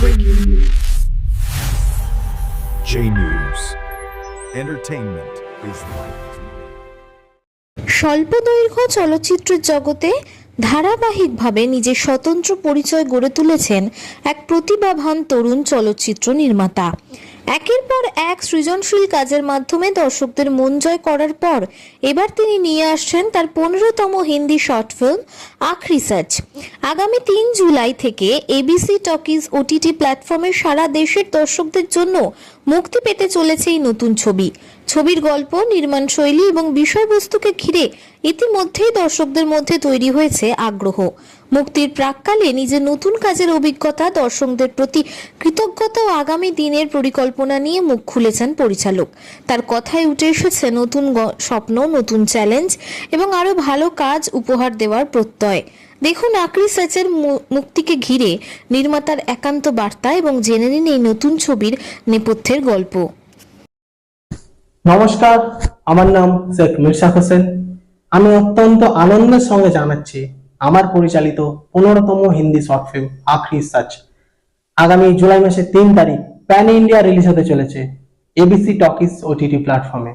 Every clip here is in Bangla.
Breaking news. J News. Entertainment is right. স্বল্প দৈর্ঘ্য চলচ্চিত্রের জগতে ধারাবাহিকভাবে নিজের স্বতন্ত্র পরিচয় গড়ে তুলেছেন এক প্রতিভাবান তরুণ চলচ্চিত্র নির্মাতা। একের পর এক সৃজনশীল কাজের মাধ্যমে দর্শকদের মন জয় করার পর এবার তিনি নিয়ে আসছেন তার 15তম হিন্দি শর্ট ফিল্ম আখরি সচ। আগামী 3 জুলাই থেকে এবিসি টকিজ ওটিটি প্ল্যাটফর্মে সারা দেশের দর্শকদের জন্য মুক্তি পেতে চলেছে এই নতুন ছবি। ছবির গল্প, নির্মাণ শৈলী এবং বিষয়বস্তুকে ঘিরে ইতিমধ্যেই দর্শকদের মধ্যে তৈরি হয়েছে আগ্রহ। মুক্তির প্রাক্কালে নিজের নতুন কাজের অভিজ্ঞতা, দর্শকদের প্রতি কৃতজ্ঞতা ও আগামী দিনের পরিকল্পনা নিয়ে মুখ খুলেছেন পরিচালক। তার কথায় উঠে এসেছে নতুন স্বপ্ন, নতুন চ্যালেঞ্জ এবং আরো ভালো কাজ উপহার দেওয়ার প্রত্যয়। দেখুন আখরি সচের মুক্তিকে ঘিরে নির্মাতার একান্ত বার্তা এবং জেনে নিন এই নতুন ছবির নেপথ্যের গল্প। নমস্কার, আমার নাম শেখ মির্জা হোসেন। আমি অত্যন্ত আনন্দের সঙ্গে জানাচ্ছি আমার পরিচালিত 15তম হিন্দি শর্ট ফিল্ম আখরি সচ আগামী জুলাই মাসের 3 তারিখ প্যান ইন্ডিয়া রিলিজ হতে চলেছে এবিসি টকিজ ওটিটি প্ল্যাটফর্মে।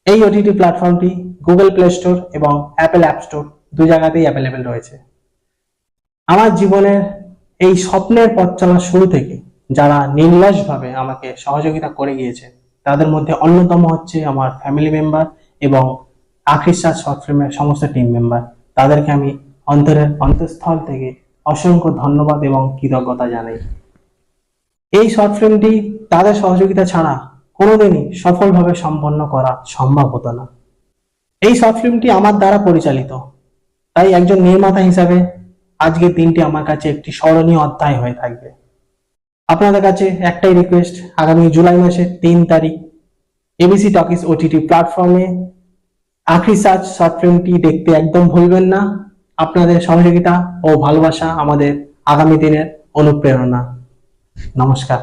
এই ওটিটি প্ল্যাটফর্মটি গুগল প্লে স্টোর এবং অ্যাপল অ্যাপ স্টোর দুই জায়গাতেই অ্যাভেলেবেল রয়েছে। আমার জীবনের এই স্বপ্নের পথ চলার শুরু থেকে যারা নির্লসভাবে আমাকে সহযোগিতা করে গিয়েছে তাদের মধ্যে অন্যতম হচ্ছে আমার ফ্যামিলি মেম্বার এবং আখরি সচ শর্ট ফিল্মের সমস্ত টিম মেম্বার। তাদেরকে আমি অন্তরের অন্তঃস্থল থেকে অসংখ্য ধন্যবাদ এবং কৃতজ্ঞতা জানাই। এই শর্ট ফিল্মটি তাদের সহযোগিতা ছাড়া কোনোদিনই সফলভাবে সম্পন্ন করা সম্ভব হতো না। এই শর্ট ফিল্মটি আমার দ্বারা পরিচালিত, তাই একজন নির্মাতা হিসাবে আজকের দিনটি আমার কাছে একটি স্মরণীয় অধ্যায় হয়ে থাকবে। আপনাদের কাছে একটাই রিকোয়েস্ট, আগামী জুলাই মাসের 3 তারিখ এবিসি টকিজ ওটিটি প্ল্যাটফর্মে আখরি সচ শর্ট ফিল্মটি দেখতে একদম ভুলবেন না। আপনাদের সহযোগিতা ও ভালোবাসা আমাদের আগামী দিনের অনুপ্রেরণা। নমস্কার।